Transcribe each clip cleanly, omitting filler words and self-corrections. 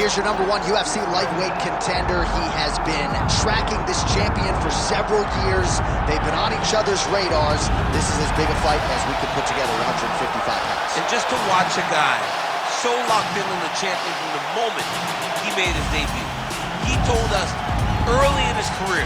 Here's your #1 UFC lightweight contender. He has been tracking this champion for several years. They've been on each other's radars. This is as big a fight as we could put together, 155 pounds. And just to watch a guy so locked in on the champion from the moment he made his debut. He told us early in his career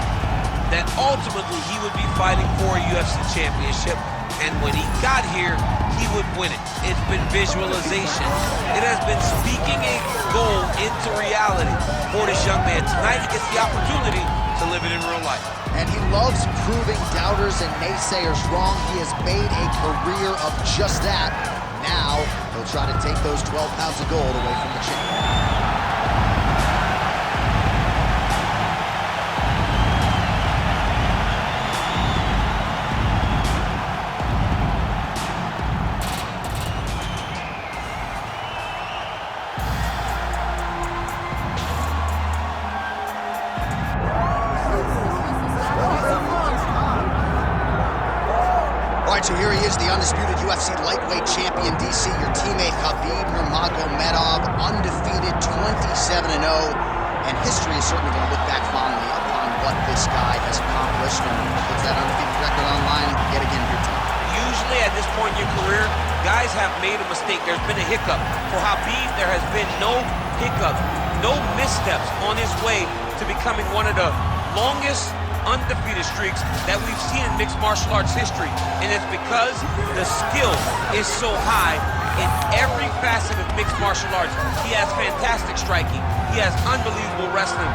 that ultimately he would be fighting for a UFC championship, and when he got here, he would win it. It's been visualization. It has been speaking a goal into reality for this young man. Tonight he gets the opportunity to live it in real life. And he loves proving doubters and naysayers wrong. He has made a career of just that. Now he'll try to take those 12 pounds of gold away from the champion. So here he is, the undisputed UFC lightweight champion, DC, your teammate KHABIB NURMAGOMEDOV, undefeated 27-0, and history is certainly going to look back fondly upon what this guy has accomplished, and puts that undefeated record online yet again here tonight. Usually at this point in your career, guys have made a mistake. There's been a hiccup. For KHABIB, there has been no hiccup, no missteps on his way to becoming one of the longest undefeated streaks that we've seen in mixed martial arts history, and it's because the skill is so high in every facet of mixed martial arts. He has fantastic striking, he has unbelievable wrestling,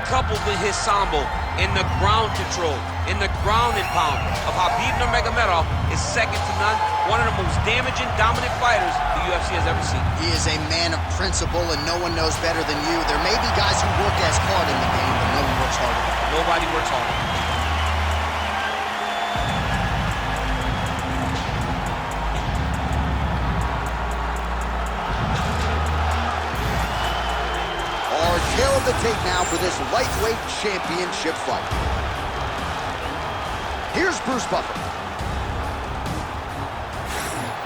coupled with his sambo, and the ground control, and the ground and pound of KHABIB NURMAGOMEDOV is second to none. One of the most damaging, dominant fighters the UFC has ever seen. He is a man of principle, and no one knows better than you. There may be guys who work as hard in the game, but no one works harder. Nobody works harder. Our tail of the tape now for this lightweight championship fight. Here's Bruce Buffer.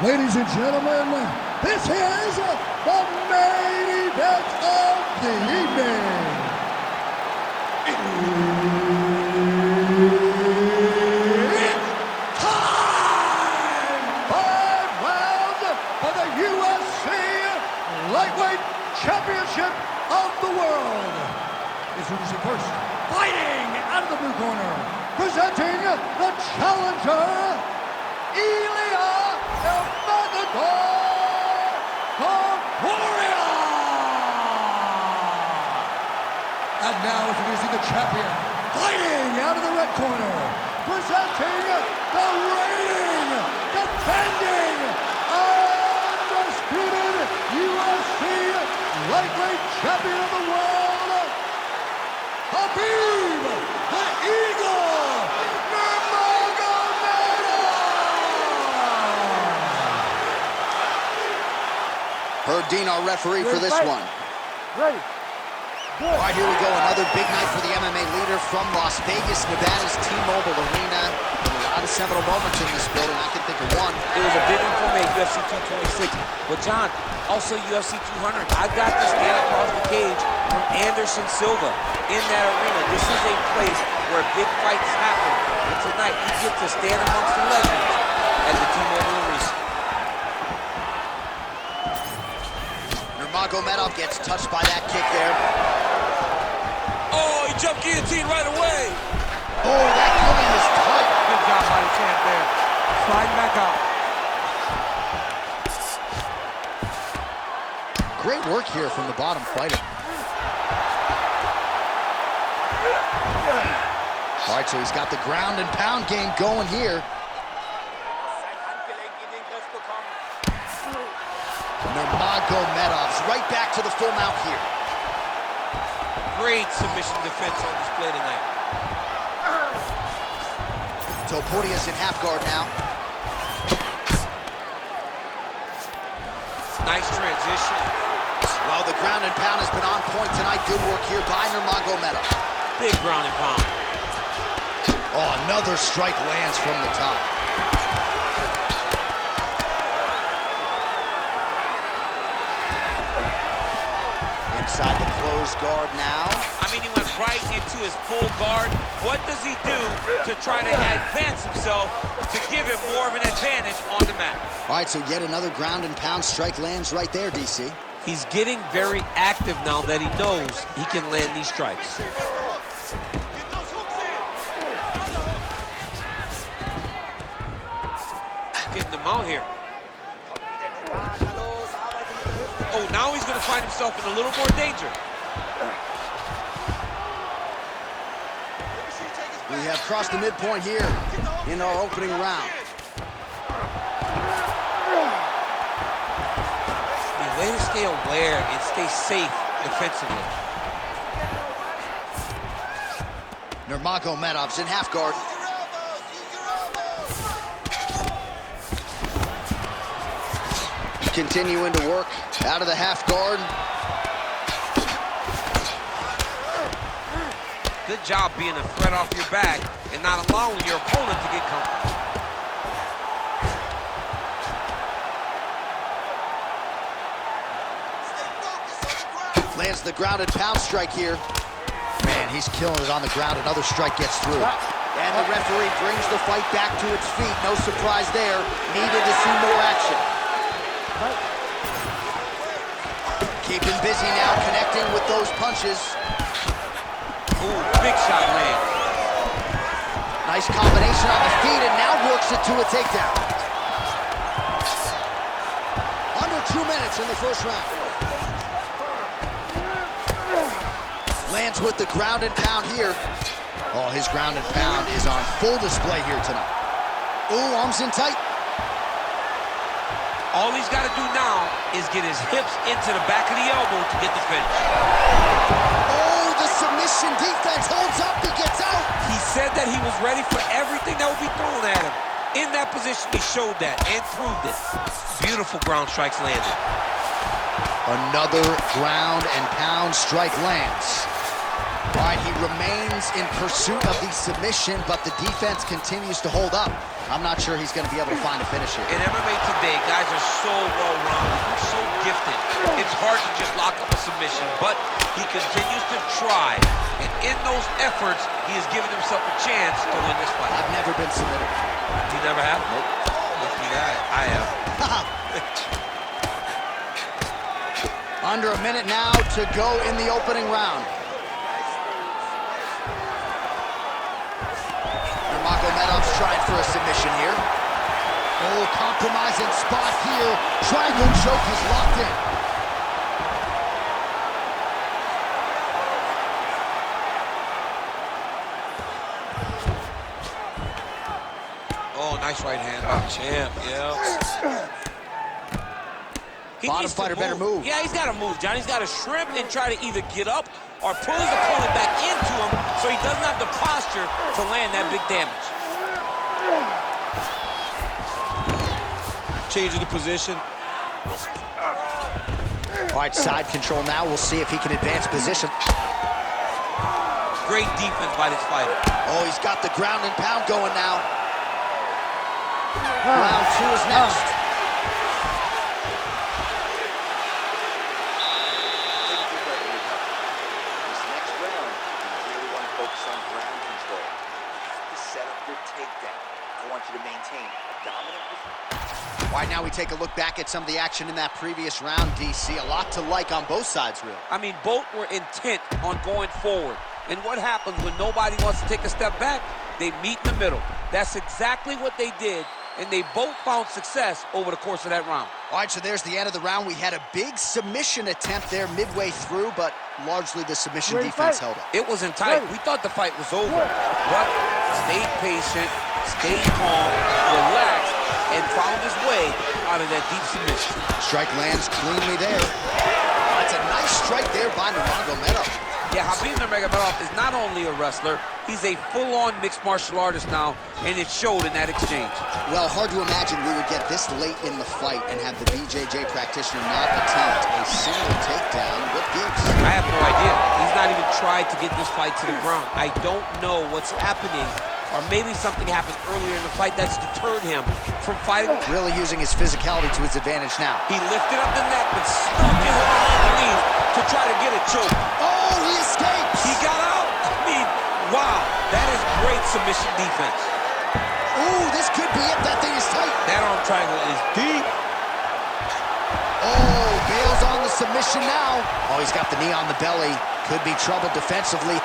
Ladies and gentlemen, this is the main event of the evening. It's time! 5 rounds for the UFC Lightweight Championship of the world. Introducing first, fighting out of the blue corner, presenting the challenger, ILIA Topuria! And now introducing the champion, fighting out of the red corner, presenting the reigning, defending, undisputed UFC lightweight champion of the world, KHABIB the Eagle Nurmagomedov! Dean, our referee for this one. Ready. All right, here we go. Another big night for the MMA leader from Las Vegas, Nevada's T-Mobile Arena. A lot of seminal moments in this building. I can think of one. It was a big one for me at UFC 226. But John, also UFC 200. I got to stand across the cage from Anderson Silva in that arena. This is a place where big fights happen. And tonight, you get to stand amongst the legends at the T-Mobile Arena. Nurmagomedov gets touched by that kick there. Oh, he jumped guillotine right away. Oh, that killing is tight. Good job by the champ there. Sliding back out. Great work here from the bottom fighter. All right, so he's got the ground and pound game going here. Nurmagomedov's right back to the full mount here. Great submission defense on display tonight. Topuria's in half guard now. Nice transition. Well, the ground and pound has been on point tonight. Good work here by Nurmagomedov. Big ground and pound. Oh, another strike lands from the top. Inside the closed guard now. I mean, he went right into his full guard. What does he do to try to advance himself to give him more of an advantage on the mat? All right, so yet another ground and pound strike lands right there, DC. He's getting very active now that he knows he can land these strikes. Getting them out here. Oh, now he's going to find himself in a little more danger. We have crossed the midpoint here in our opening round. The way to stay aware and stay safe defensively. Nurmagomedov's in half guard. Continuing to work out of the half guard. Good job being a threat off your back and not allowing your opponent to get comfortable. Lands the ground and pound strike here. Man, he's killing it on the ground. Another strike gets through. And the referee brings the fight back to its feet. No surprise there. Needed to see more action. Keeping busy now, connecting with those punches. Ooh, big shot land. Nice combination on the feet, and now works it to a takedown. Under 2 minutes in the first round. Lands with the ground and pound here. Oh, his ground and pound is on full display here tonight. Ooh, arms in tight. All he's got to do now is get his hips into the back of the elbow to get the finish. Oh, the submission defense holds up, he gets out. He said that he was ready for everything that would be thrown at him. In that position, he showed that and proved it. Beautiful ground strikes landed. Another ground and pound strike lands. All right, he remains in pursuit of the submission, but the defense continues to hold up. I'm not sure he's going to be able to find a finish here. In MMA today, guys are so well-rounded, they're so gifted. It's hard to just lock up a submission, but he continues to try. And in those efforts, he has given himself a chance to win this fight. I've never been submitted. You never have? Nope. Lucky guy. I have. Under a minute now to go in the opening round. Nurmagomedov's trying for a submission here. Oh, compromising spot here. Triangle choke is locked in. Oh, nice right hand. Oh, champ, yeah. Bottom fighter better move. Yeah, he's got to move, John. He's got to shrimp and try to either get up or pull his opponent back into him so he doesn't have the posture to land that big damage. Changing the position. All right, side control now. We'll see if he can advance position. Great defense by this fighter. Oh, he's got the ground and pound going now. Round 2 is next. All right, now we take a look back at some of the action in that previous round, DC. A lot to like on both sides, really. I mean, both were intent on going forward. And what happens when nobody wants to take a step back? They meet in the middle. That's exactly what they did, and they both found success over the course of that round. All right, so there's the end of the round. We had a big submission attempt there midway through, but largely the submission defense held up. It wasn't tight. We thought the fight was over, but stayed patient, stayed calm, relaxed, and found his way out of that deep submission. Strike lands cleanly there. That's a nice strike there by Nurmagomedov. Yeah, KHABIB Nurmagomedov is not only a wrestler, he's a full-on mixed martial artist now, and it showed in that exchange. Well, hard to imagine we would get this late in the fight and have the BJJ practitioner not attempt a single takedown. What gives? I have no idea. He's not even tried to get this fight to the ground. I don't know what's happening, or maybe something happened earlier in the fight that's deterred him from fighting. Really using his physicality to his advantage now. He lifted up the neck, but snuck his arm underneath to try to get a choke. Oh, he escapes! He got out. I mean, wow, that is great submission defense. Ooh, this could be it. That thing is tight. That arm triangle is deep. Oh, bails on the submission now. Oh, he's got the knee on the belly. Could be trouble defensively.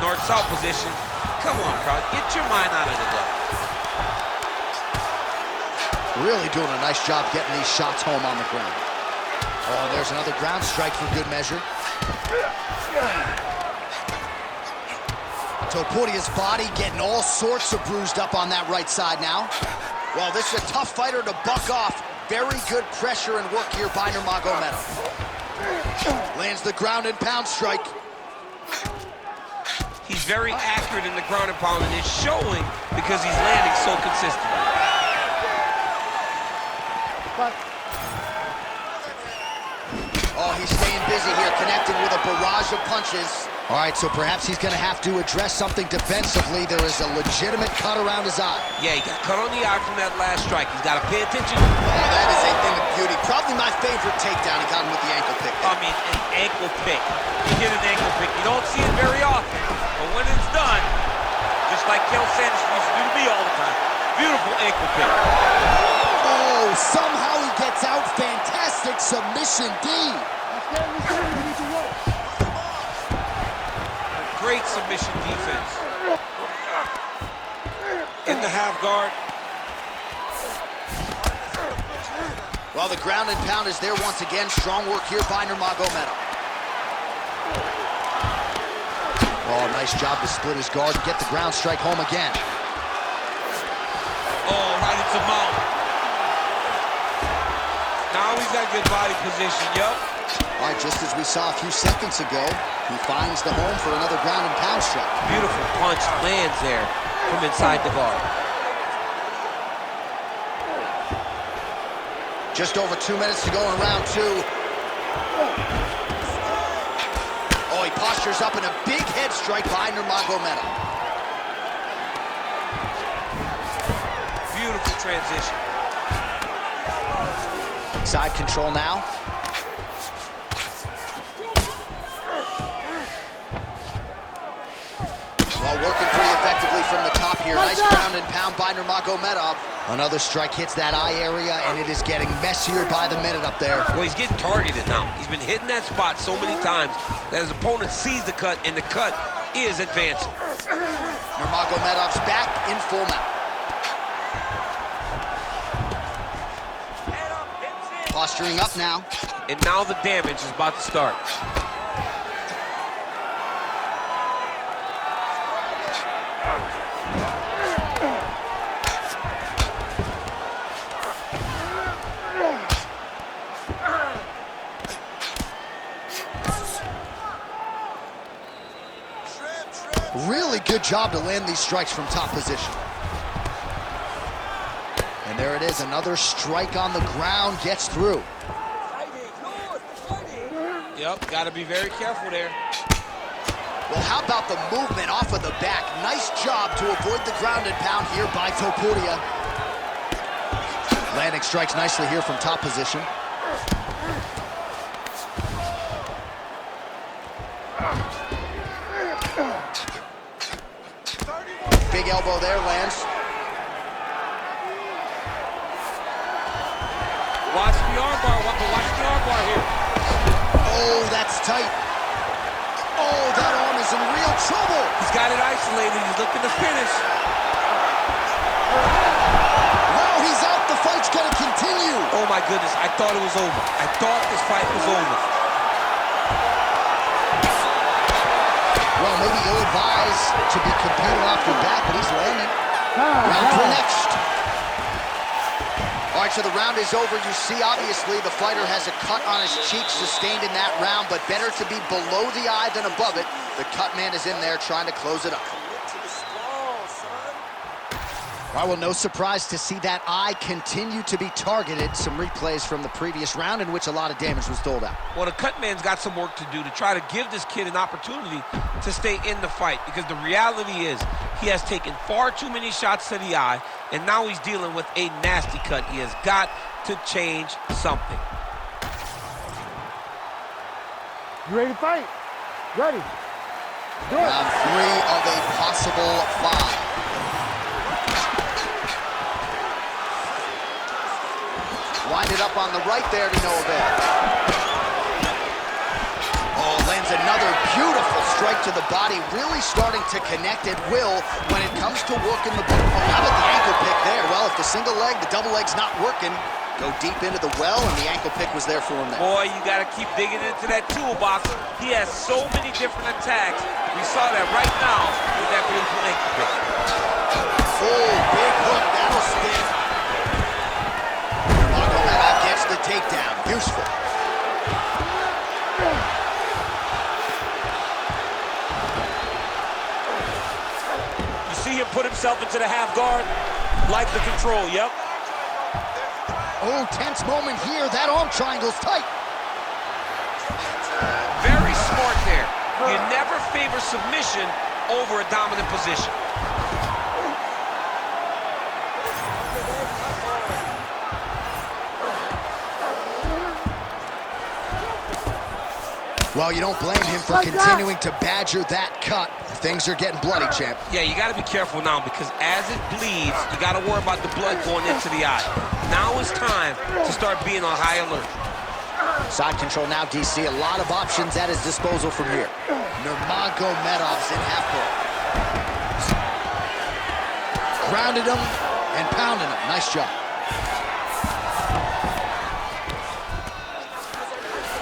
North-south position. Come on, crowd. Get your mind out of the gutter. Really doing a nice job getting these shots home on the ground. Oh, there's another ground strike for good measure. Topuria's body getting all sorts of bruised up on that right side now. Well, this is a tough fighter to buck off. Very good pressure and work here by Nurmagomedov. Lands the ground and pound strike. He's very accurate in the ground and pound, and it's showing because he's landing so consistently. Oh, he's staying busy here, connecting with a barrage of punches. All right, so perhaps he's going to have to address something defensively. There is a legitimate cut around his eye. Yeah, he got cut on the eye from that last strike. He's got to pay attention. Oh, that is a thing of beauty. Probably my favorite takedown. He got him with the ankle pick. I mean, an ankle pick. He hit an ankle pick. You don't see it very often, but when it's done, just like Kel Sanders used to do to me all the time, beautiful ankle pick. Oh, somehow he gets out. Fantastic submission D. Great submission defense. In the half guard. Well, the ground and pound is there once again. Strong work here by Nurmagomedov. Oh, nice job to split his guard and get the ground strike home again. Oh, right into mount. Now he's got good body position, yup. All right, just as we saw a few seconds ago, he finds the home for another ground and pound strike. Beautiful punch lands there from inside the guard. Just over 2 minutes to go in round two. Oh, he postures up in a big head strike by Nurmagomedov. Beautiful transition. Side control now. Well, working pretty effectively from the top here. Nice ground and pound by Nurmagomedov. Another strike hits that eye area, and it is getting messier by the minute up there. Well, he's getting targeted now. He's been hitting that spot so many times that his opponent sees the cut, and the cut is advancing. Nurmagomedov's back in full mount. Posturing up now. And now the damage is about to start. Really good job to land these strikes from top position. And there it is, another strike on the ground, gets through. Yep, got to be very careful there. Well, how about the movement off of the back? Nice job to avoid the ground and pound here by Topuria. Landing strikes nicely here from top position. Big elbow there, lands. Watch the armbar, watch the armbar here. Oh, that's tight. Oh, that arm is in real trouble. He's got it isolated, he's looking to finish. Wow, he's out, the fight's gonna continue. Oh my goodness, I thought it was over. I thought this fight was over. Well, maybe ill-advised to be competing off your back, but he's landing. Round four next. All right, so the round is over. You see, obviously, the fighter has a cut on his cheek sustained in that round, but better to be below the eye than above it. The cut man is in there trying to close it up. Well, no surprise to see that eye continue to be targeted. Some replays from the previous round in which a lot of damage was doled out. Well, the cut man's got some work to do to try to give this kid an opportunity to stay in the fight, because the reality is he has taken far too many shots to the eye, and now he's dealing with a nasty cut. He has got to change something. You ready to fight? Ready. Do it. Round 3 of a possible 5. Wind it up on the right there to no avail. Oh, lands another beautiful strike to the body, really starting to connect at will when it comes to working the boot. Oh, how about the ankle pick there? Well, if the single leg, the double leg's not working, go deep into the well, and the ankle pick was there for him there. Boy, you got to keep digging into that toolbox. He has so many different attacks. We saw that right now with that beautiful ankle pick. Oh, big hook, that'll sting. Gets the takedown, useful. You see him put himself into the half guard, like the control, yep. Oh, tense moment here. That arm triangle's tight. Very smart there. You never favor submission over a dominant position. Well, you don't blame him for continuing to badger that cut. Things are getting bloody, champ. Yeah, you got to be careful now, because as it bleeds, you got to worry about the blood going into the eye. Now is time to start being on high alert. Side control now, DC. A lot of options at his disposal from here. Nurmagomedov's in half guard. Grounded him and pounding him. Nice job.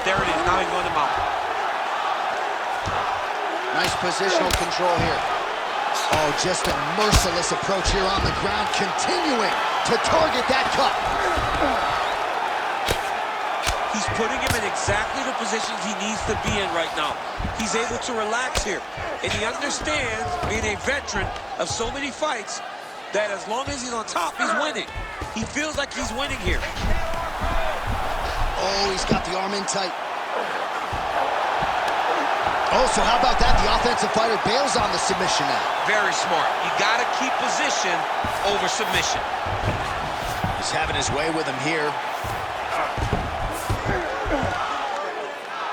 There it is. Now he's going to mount. Nice positional control here. Oh, just a merciless approach here on the ground, continuing to target that cut. He's putting him in exactly the positions he needs to be in right now. He's able to relax here, and he understands, being a veteran of so many fights, that as long as he's on top, he's winning. He feels like he's winning here. Oh, he's got the arm in tight. Oh, so how about that? The offensive fighter bails on the submission now. Very smart. You got to keep position over submission. He's having his way with him here.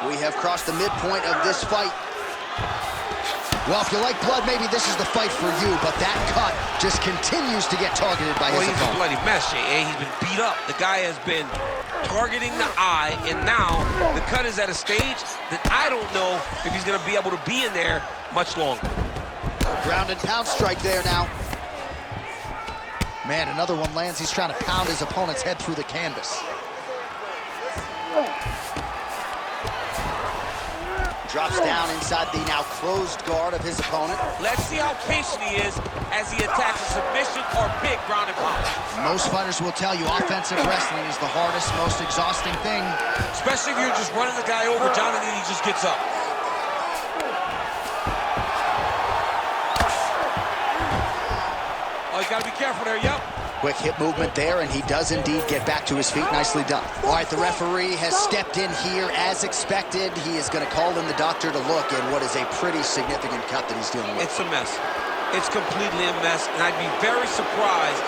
We have crossed the midpoint of this fight. Well, if you like blood, maybe this is the fight for you, but that cut just continues to get targeted by his opponent. He's a bloody mess, Jay. He's been beat up. The guy has been targeting the eye, and now the cut is at a stage that I don't know if he's going to be able to be in there much longer. Ground and pound strike there now. Man, another one lands. He's trying to pound his opponent's head through the canvas. Drops down inside the now closed guard of his opponent. Let's see how patient he is as he attacks a submission or big ground and pound. Most fighters will tell you offensive wrestling is the hardest, most exhausting thing. Especially if you're just running the guy over, John, and then he just gets up. Oh, you gotta be careful there, yep. Quick hip movement there, and he does indeed get back to his feet. Nicely done. All right, the referee has stepped in here as expected. He is going to call in the doctor to look at what is a pretty significant cut that he's dealing with. It's a mess. It's completely a mess, and I'd be very surprised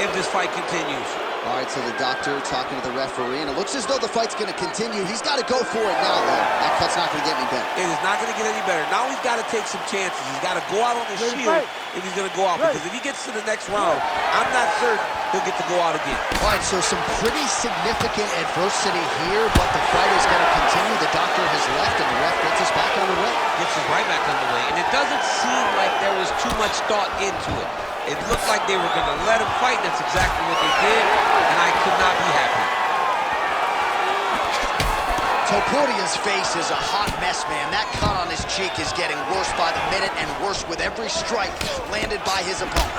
if this fight continues. All right, so the doctor talking to the referee, and it looks as though the fight's going to continue. He's got to go for it now, though. That cut's not going to get any better. It is not going to get any better. Now he's got to take some chances. He's got to go out on his shield if he's going to go out, because if he gets to the next round, I'm not certain he'll get to go out again. All right, so some pretty significant adversity here, but the fight is going to continue. The doctor has left, and the ref gets us back on the way. Gets us right back on the way, and it doesn't seem like there was too much thought into it. It looked like they were going to let him fight. That's exactly what they did, and I could not be happy. Topuria's face is a hot mess, man. That cut on his cheek is getting worse by the minute and worse with every strike landed by his opponent.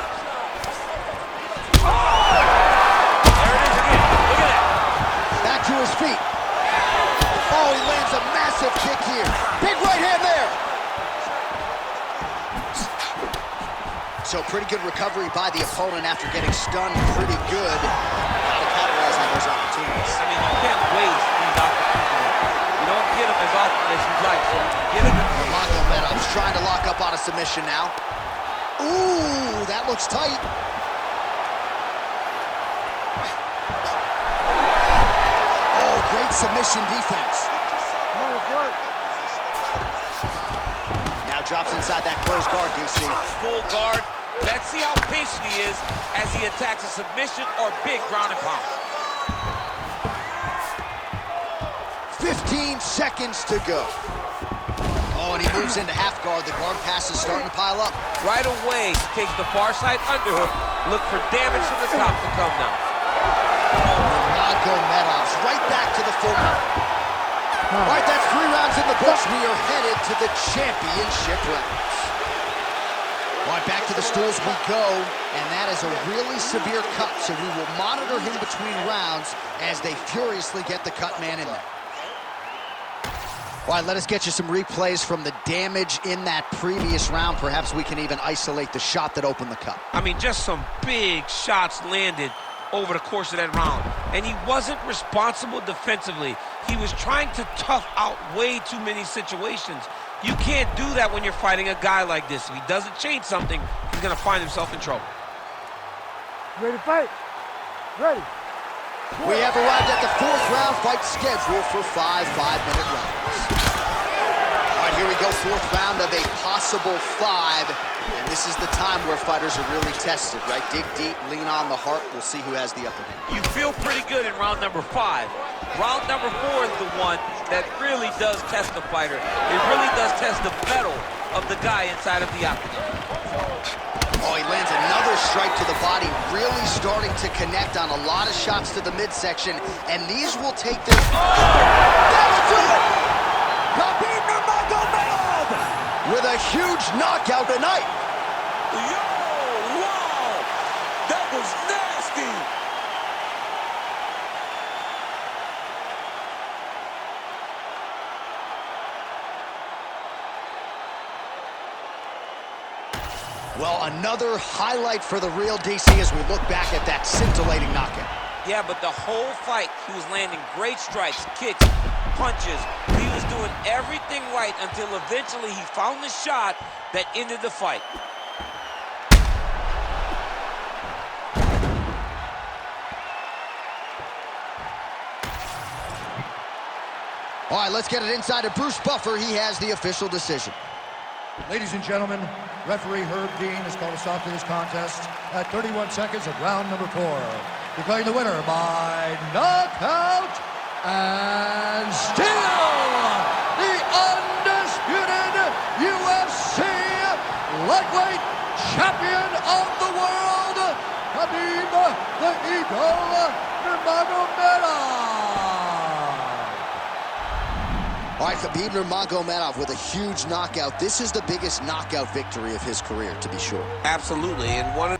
There it is again. feet. Oh, he lands a massive kick here. Big right hand there. So pretty good recovery by the opponent after getting stunned pretty good. Gotta capitalize on those opportunities. I mean, you can't waste these opportunities. You don't get them as often as you'd like, so get them. Nurmagomedov's trying to lock up on a submission now. Ooh, that looks tight. Oh, great submission defense. Now drops inside that closed guard, DC. Full guard. Let's see how patient he is as he attacks a submission or big ground and pound. 15 seconds to go. Oh, and he moves into half guard. The guard pass is starting to pile up. Right away, he takes the far side underhook. Look for damage from the top to come now. Nurmagomedov's right back to the full mount. All right, that's 3 rounds in the books. We are headed to the championship rounds. All right, back to the stools we go, and that is a really severe cut, so we will monitor him between rounds as they furiously get the cut man in there. All right, let us get you some replays from the damage in that previous round. Perhaps we can even isolate the shot that opened the cut. I mean, just some big shots landed over the course of that round. And he wasn't responsible defensively. He was trying to tough out way too many situations. You can't do that when you're fighting a guy like this. If he doesn't change something, he's going to find himself in trouble. Ready to fight? Ready. We have arrived at the 4th round fight scheduled for 5 5-minute rounds. All right, here we go, 4th round of a possible 5. And this is the time where fighters are really tested, right? Dig deep, lean on the heart. We'll see who has the upper hand. You feel pretty good in round number 5. Round number 4 is the one that really does test the fighter. It really does test the mettle of the guy inside of the octagon. Oh, he lands another strike to the body, really starting to connect on a lot of shots to the midsection, and these will take their... Oh! That'll do it! KHABIB Nurmagomedov with a huge knockout tonight. Yo, wow! That was nasty! Well, another highlight for the real DC as we look back at that scintillating knockout. Yeah, but the whole fight, he was landing great strikes, kicks, punches. He was doing everything right until eventually he found the shot that ended the fight. All right, let's get it inside of Bruce Buffer. He has the official decision. Ladies and gentlemen, referee Herb Dean has called a stop to this contest at 31 seconds of round number 4. Declaring the winner by knockout and still the undisputed UFC lightweight champion of the world, KHABIB the Eagle Nurmagomedov. All right, KHABIB Nurmagomedov with a huge knockout. This is the biggest knockout victory of his career, to be sure. Absolutely, and one of